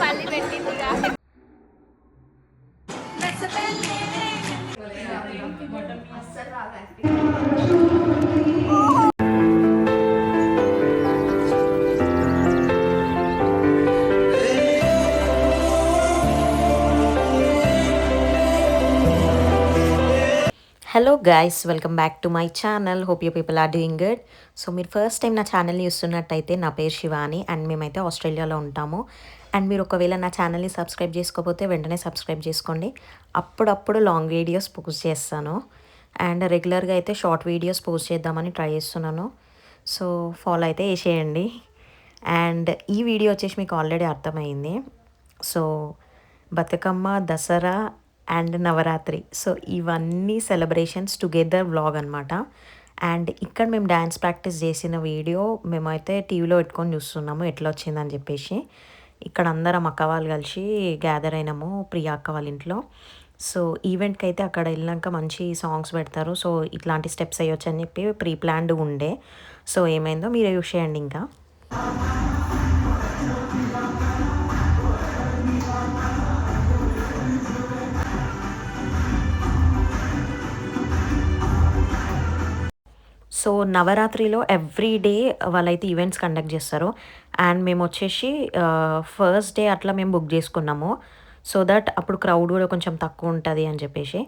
మళ్ళీ పెట్టింది hello guys, welcome back to my channel. Hope you people are doing good. So మీరు first time నా ఛానల్ని చూస్తున్నట్టయితే నా పేరు శివాని అండ్ మేమైతే ఆస్ట్రేలియాలో ఉంటాము. అండ్ మీరు ఒకవేళ నా ఛానల్ని సబ్స్క్రైబ్ చేసుకోకపోతే వెంటనే సబ్స్క్రైబ్ చేసుకోండి. అప్పుడప్పుడు లాంగ్ వీడియోస్ పోస్ట్ చేస్తాను అండ్ రెగ్యులర్గా అయితే షార్ట్ వీడియోస్ పోస్ట్ చేద్దామని ట్రై చేస్తున్నాను. సో ఫాలో అయితే చేసేయండి. అండ్ ఈ వీడియో వచ్చేసి మీకు ఆల్రెడీ అర్థమైంది. So Bathukamma, Dussehra and Navratri, so ఇవన్నీ సెలబ్రేషన్స్ టుగెదర్ వ్లాగ్ అనమాట. అండ్ ఇక్కడ మేము డ్యాన్స్ ప్రాక్టీస్ చేసిన వీడియో మేమైతే టీవీలో పెట్టుకొని చూస్తున్నాము ఎట్లా వచ్చిందని చెప్పేసి. ఇక్కడ అందరం అక్క వాళ్ళు కలిసి గ్యాదర్ అయినాము ప్రియా అక్క వాళ్ళ ఇంట్లో. సో ఈవెంట్కి అయితే అక్కడ వెళ్ళాక మంచి సాంగ్స్ పెడతారు. సో ఇట్లాంటి స్టెప్స్ వేయొచ్చు అని చెప్పి ప్రీ ప్లాన్డ్ ఉండే. సో ఏమైందో మీరు యూస్ చేయండి. ఇంకా సో నవరాత్రిలో ఎవ్రీ డే వాళ్ళైతే ఈవెంట్స్ కండక్ట్ చేస్తారు. అండ్ మేము వచ్చేసి ఫస్ట్ డే అట్లా మేము బుక్ చేసుకున్నాము. సో దట్ అప్పుడు క్రౌడ్ కూడా కొంచెం తక్కువ ఉంటుంది అని చెప్పేసి.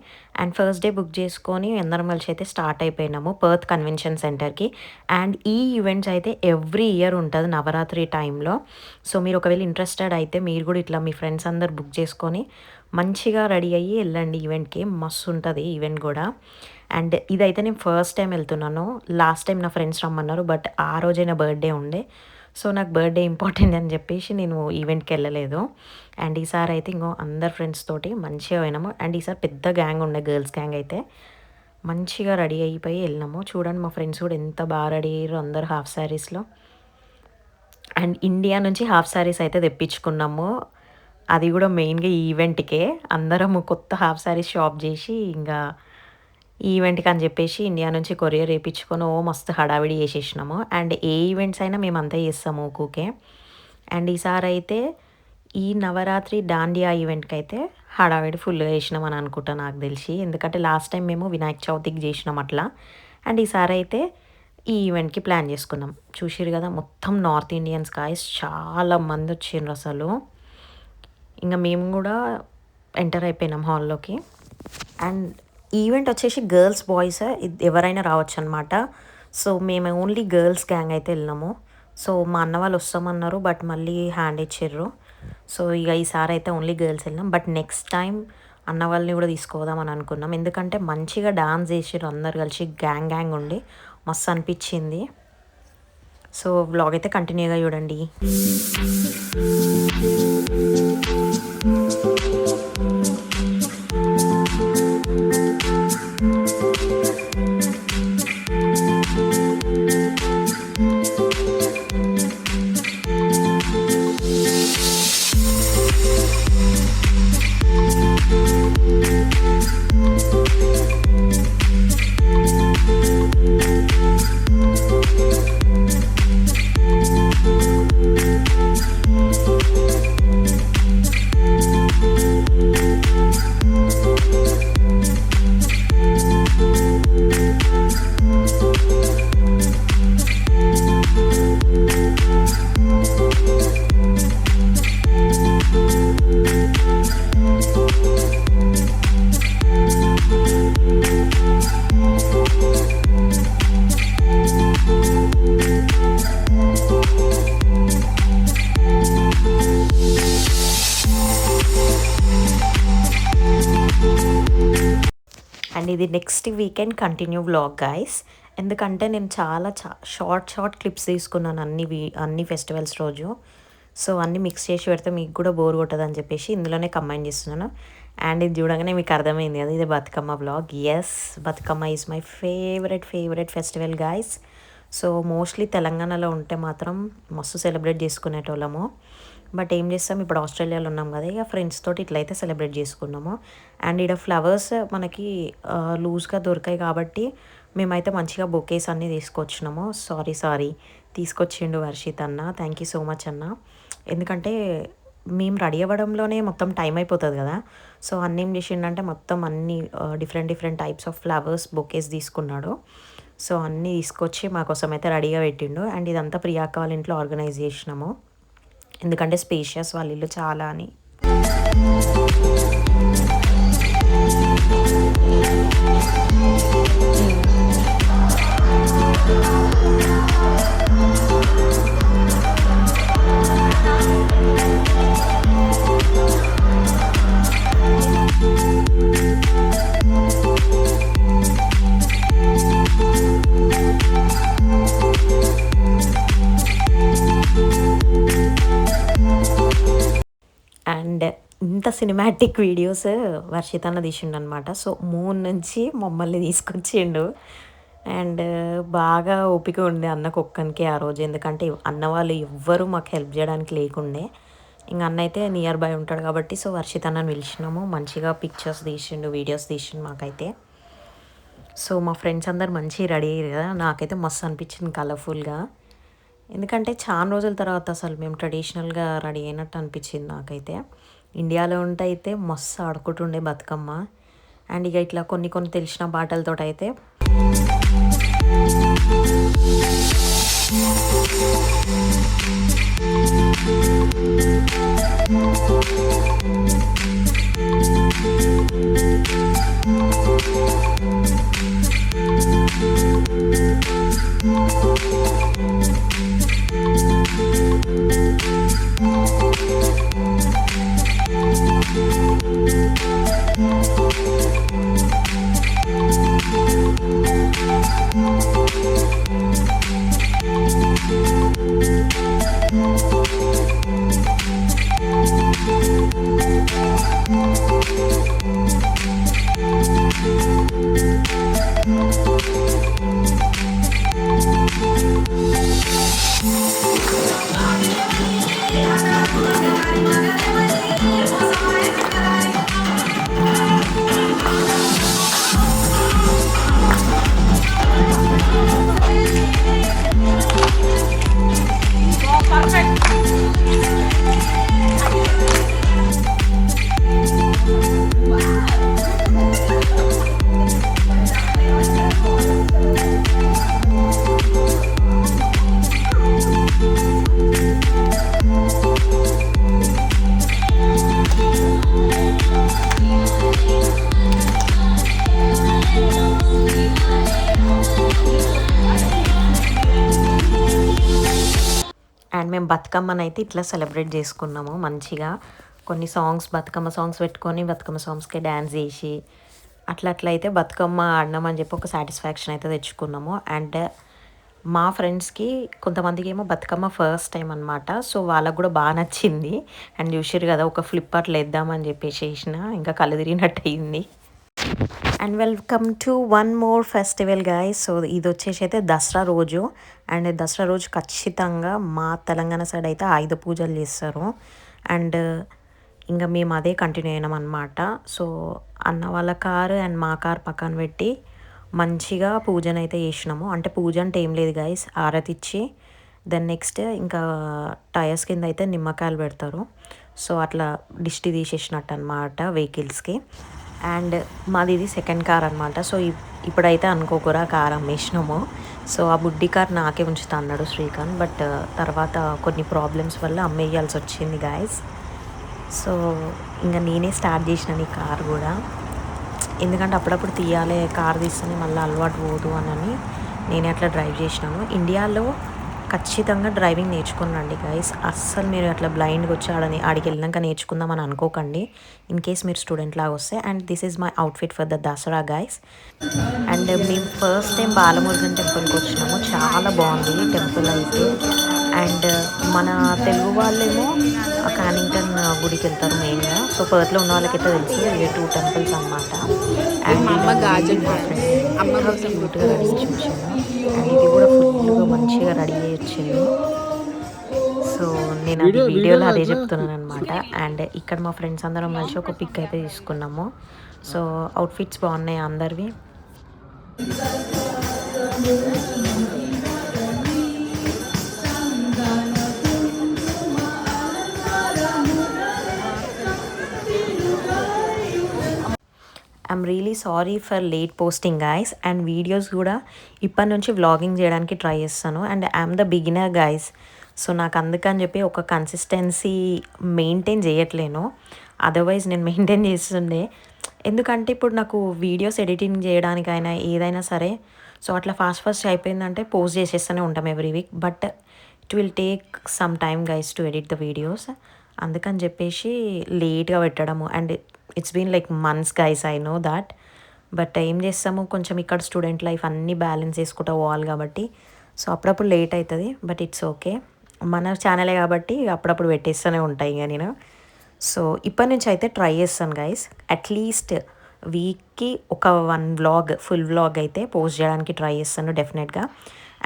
అండ్ ఫస్ట్ డే బుక్ చేసుకొని అందరం కలిసి అయితే స్టార్ట్ అయిపోయినాము పర్త్ కన్వెన్షన్ సెంటర్కి. అండ్ ఈ ఈవెంట్స్ అయితే ఎవ్రీ ఇయర్ ఉంటుంది నవరాత్రి టైంలో. సో మీరు ఒకవేళ ఇంట్రెస్టెడ్ అయితే మీరు కూడా ఇట్లా మీ ఫ్రెండ్స్ అందరు బుక్ చేసుకొని మంచిగా రెడీ అయ్యి వెళ్ళండి ఈవెంట్కి. మస్తు ఉంటుంది ఈవెంట్ కూడా. అండ్ ఇదైతే నేను ఫస్ట్ టైం వెళ్తున్నాను. లాస్ట్ టైం నా ఫ్రెండ్స్ రమ్మన్నారు, బట్ ఆ రోజే నా బర్త్డే ఉండే. సో నాకు బర్త్డే ఇంపార్టెంట్ అని చెప్పేసి నేను ఈవెంట్కి వెళ్ళలేదు. అండ్ ఈసారి అయితే ఇంకో అందరు ఫ్రెండ్స్ తోటి మంచిగా పోయినాము. అండ్ ఈసారి పెద్ద గ్యాంగ్ ఉండే, గర్ల్స్ గ్యాంగ్ అయితే మంచిగా రెడీ అయిపోయి వెళ్ళినాము. చూడండి మా ఫ్రెండ్స్ కూడా ఎంత బాగా రెడీ అయ్యారు, అందరు హాఫ్ శారీస్లో. అండ్ ఇండియా నుంచి హాఫ్ శారీస్ అయితే తెప్పించుకున్నాము. అది కూడా మెయిన్గా ఈ ఈవెంట్కే అందరము కొత్త హాఫ్ శారీస్ షాప్ చేసి ఇంకా ఈ ఈవెంట్కి అని చెప్పేసి ఇండియా నుంచి కొరియర్ వేయించుకొని మస్తు హడావిడి చేసేసినాము. అండ్ ఏ ఈవెంట్స్ అయినా మేము అంతా చేస్తాము ఊకే. అండ్ ఈసారి అయితే ఈ నవరాత్రి దాండియా ఈవెంట్కి అయితే హడావిడి ఫుల్గా చేసినాం అని అనుకుంటా నాకు తెలిసి. ఎందుకంటే లాస్ట్ టైం మేము వినాయక చవితికి చేసినాం అట్లా. అండ్ ఈసారి అయితే ఈ ఈవెంట్కి ప్లాన్ చేసుకున్నాం. చూసిరు కదా మొత్తం నార్త్ ఇండియన్స్ గాయస్, చాలా మంది వచ్చిండ్రు అసలు. ఇంకా మేము కూడా ఎంటర్ అయిపోయినాం హాల్లోకి. అండ్ ఈవెంట్ వచ్చేసి గర్ల్స్ బాయ్స్ ఎవరైనా రావచ్చు అనమాట. సో మేము ఓన్లీ గర్ల్స్ గ్యాంగ్ అయితే వెళ్ళినాము. సో మా అన్న వాళ్ళు వస్తామన్నారు, బట్ మళ్ళీ హ్యాండ్ ఇచ్చిర్రు. సో ఇక ఈసారి అయితే ఓన్లీ గర్ల్స్ వెళ్ళినాం. బట్ నెక్స్ట్ టైం అన్న వాళ్ళని కూడా తీసుకోదామని అనుకున్నాం. ఎందుకంటే మంచిగా డాన్స్ చేసిర్రు అందరు కలిసి, గ్యాంగ్ గ్యాంగ్ ఉండి మస్తు అనిపించింది. సో వ్లాగ్ అయితే కంటిన్యూగా చూడండి. అండ్ ఇది next weekend continue vlog guys. ఎందుకంటే నేను చాలా షార్ట్ క్లిప్స్ తీసుకున్నాను అన్ని ఫెస్టివల్స్ రోజు. సో అన్నీ మిక్స్ చేసి పెడితే మీకు కూడా బోర్ కొట్టదని చెప్పేసి ఇందులోనే కంబైన్ చేస్తున్నాను. అండ్ ఇది చూడగానే మీకు అర్థమైంది కదా, ఇది Bathukamma vlog. Yes, Bathukamma is my favourite festival guys. So mostly తెలంగాణలో ఉంటే మాత్రం మస్తు సెలబ్రేట్ చేసుకునేటోళ్ళము. బట్ ఏం చేస్తాం, ఇప్పుడు ఆస్ట్రేలియాలో ఉన్నాం కదా, ఇక ఫ్రెండ్స్ తోటి ఇట్లయితే సెలబ్రేట్ చేసుకున్నాము. అండ్ ఇక్కడ ఫ్లవర్స్ మనకి లూజ్గా దొరికాయి కాబట్టి మేమైతే మంచిగా బొకేస్ అన్నీ తీసుకొచ్చినాము. సారీ తీసుకొచ్చిండు వర్షిత్ అన్న. థ్యాంక్ యూ సో మచ్ అన్న. ఎందుకంటే మేము రెడీ అవ్వడంలోనే మొత్తం టైం అయిపోతుంది కదా. సో అన్నేం చేసిండంటే మొత్తం అన్ని different different types of flowers bouquets తీసుకున్నాడు. సో అన్నీ తీసుకొచ్చి మా కోసం అయితే రెడీగా పెట్టిండు. అండ్ ఇదంతా ప్రియాక వాళ్ళ ఇంట్లో ఆర్గనైజ్ చేసినాము, ఎందుకంటే స్పేషియస్ వాళ్ళ ఇల్లు చాలా అని. అండ్ ఇంత సినిమాటిక్ వీడియోస్ వర్షిత్ అన్న తీసిండు అనమాట. సో మూన్ నుంచి మమ్మల్ని తీసుకొచ్చిండు. అండ్ బాగా ఓపిక ఉండే అన్నకు ఒక్కనికి ఆ రోజు, ఎందుకంటే అన్న వాళ్ళు ఎవ్వరూ మాకు హెల్ప్ చేయడానికి లేకుండే. ఇంక అన్న అయితే నియర్ బై ఉంటాడు కాబట్టి సో వర్షిత్ అన్నని పిలిచినాము. మంచిగా పిక్చర్స్ తీసిండు, వీడియోస్ తీసిండు మాకైతే. సో మా ఫ్రెండ్స్ అందరు మంచిగా రెడీ అయ్యారు కదా. నాకైతే మస్తు అనిపించింది కలర్ఫుల్గా, ఎందుకంటే చాలా రోజుల తర్వాత అసలు మేము ట్రెడిషనల్గా రెడీ అయినట్టు అనిపించింది నాకైతే. ఇండియాలో ఉంటే అయితే మస్తు ఆడుకుంటుండే బతుకమ్మ. అండ్ ఇక ఇట్లా కొన్ని కొన్ని తెలిసిన పాటలతో అయితే అండ్ మేము బతుకమ్మని అయితే ఇట్లా సెలబ్రేట్ చేసుకున్నాము మంచిగా. కొన్ని సాంగ్స్ బతుకమ్మ సాంగ్స్ పెట్టుకొని బతుకమ్మ సాంగ్స్కి డ్యాన్స్ చేసి అట్లా అట్లా అయితే బతుకమ్మ ఆడినామని చెప్పి ఒక సాటిస్ఫాక్షన్ అయితే తెచ్చుకున్నాము. అండ్ మా ఫ్రెండ్స్కి కొంతమందికి ఏమో బతుకమ్మ ఫస్ట్ టైం అనమాట. సో వాళ్ళకు కూడా బాగా నచ్చింది. అండ్ చూసారు కదా, ఒక ఫ్లిప్ అట్లా వేద్దామని చెప్పేసి వేసిన, ఇంకా కళ్ళు తిరిగినట్టు అయింది. And welcome to one more festival guys. So ఇది వచ్చేసి అయితే దసరా రోజు. అండ్ దసరా రోజు ఖచ్చితంగా మా తెలంగాణ సైడ్ అయితే ఆయుధ పూజలు చేస్తారు. అండ్ ఇంకా మేము అదే కంటిన్యూ అయినాం అనమాట. సో అన్న వాళ్ళ కారు అండ్ మా కారు పక్కన పెట్టి మంచిగా పూజన అయితే చేసినాము. అంటే పూజ అంటే ఏం లేదు గాయస్, ఆరతి ఇచ్చి దెన్ నెక్స్ట్ ఇంకా టైర్స్ కింద అయితే నిమ్మకాయలు పెడతారు. సో అట్లా దిష్టి తీసేసినట్టు అనమాట వెహికల్స్కి. అండ్ మాది ఇది సెకండ్ కార్ అనమాట. సో ఇప్పుడైతే అనుకోకూరా కార్ అమ్మేసినాము. సో ఆ బుడ్డి కార్ నాకే ఉంచుతా అన్నాడు శ్రీకాంత్, బట్ తర్వాత కొన్ని ప్రాబ్లమ్స్ వల్ల అమ్మేయాల్సి వచ్చింది గాయస్. సో ఇంకా నేనే స్టార్ట్ చేసిన ఈ కార్ కూడా, ఎందుకంటే అప్పుడప్పుడు తీయాలి, కార్ తీస్తేనే మళ్ళీ అలవాటు పోదు అని నేనే అట్లా డ్రైవ్ చేసినాను. ఇండియాలో ఖచ్చితంగా డ్రైవింగ్ నేర్చుకున్నాండి గైస్. అస్సలు మీరు అట్లా బ్లైండ్గా వచ్చి ఆడికి వెళ్ళినాక నేర్చుకుందామని అనుకోకండి, ఇన్ కేస్ మీరు స్టూడెంట్ లాగా వస్తే. And this is my outfit for the Dasara guys. And మేము ఫస్ట్ టైం బాలమురుగన్ టెంపుల్కి వచ్చినాము. చాలా బాగుంది టెంపుల్ అయితే. అండ్ మన తెలుగు వాళ్ళేమో కానింగ్టన్ గుడికి వెళ్తారు మెయిన్గా. సో పర్త్లో ఉన్న వాళ్ళకైతే తెలుసు ఇవి 2 టెంపుల్స్ అనమాట. అండ్ క్యూట్గా రెడీ చూసాను. అండ్ ఇది కూడా ఫుల్గా మంచిగా రెడీ అయ్యి వచ్చింది. సో నేను అది వీడియోలో అదే చెప్తున్నాను అనమాట. అండ్ ఇక్కడ మా ఫ్రెండ్స్ అందరం కలిసి ఒక పిక్ అయితే తీసుకున్నాము. సో అవుట్ఫిట్స్ బాగున్నాయి అందరివి. I'm really sorry for late posting guys. And videos కూడా ఇప్పటి నుంచి వ్లాగింగ్ చేయడానికి ట్రై చేస్తాను. And I'm the beginner guys. So నాకు అందుకని చెప్పి ఒక కన్సిస్టెన్సీ మెయింటైన్ చేయట్లేను. అదర్వైజ్ నేను మెయింటైన్ చేస్తుండే. ఎందుకంటే ఇప్పుడు నాకు వీడియోస్ ఎడిటింగ్ చేయడానికైనా ఏదైనా సరే సో అట్లా ఫాస్ట్ అయిపోయిందంటే పోస్ట్ చేసేస్తూనే ఉంటాం every week. But it will take some time guys to edit the videos. అందుకని చెప్పేసి లేట్గా పెట్టడము. And it's been like months guys, I know that. బట్ ఏం చేస్తాము, కొంచెం ఇక్కడ స్టూడెంట్ లైఫ్ అన్నీ బ్యాలెన్స్ చేసుకుంటూ పోవాలి కాబట్టి సో అప్పుడప్పుడు లేట్ అవుతుంది. బట్ ఇట్స్ ఓకే, మన ఛానలే కాబట్టి అప్పుడప్పుడు పెట్టేస్తూనే ఉంటాయి ఇక నేను. సో ఇప్పటి నుంచి అయితే ట్రై చేస్తాను గైస్. అట్లీస్ట్ వీక్కి ఒక 1 వ్లాగ్, ఫుల్ వ్లాగ్ అయితే పోస్ట్ చేయడానికి ట్రై చేస్తాను డెఫినెట్గా.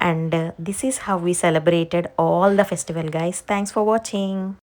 And this is how we celebrated all the festival guys. Thanks for watching.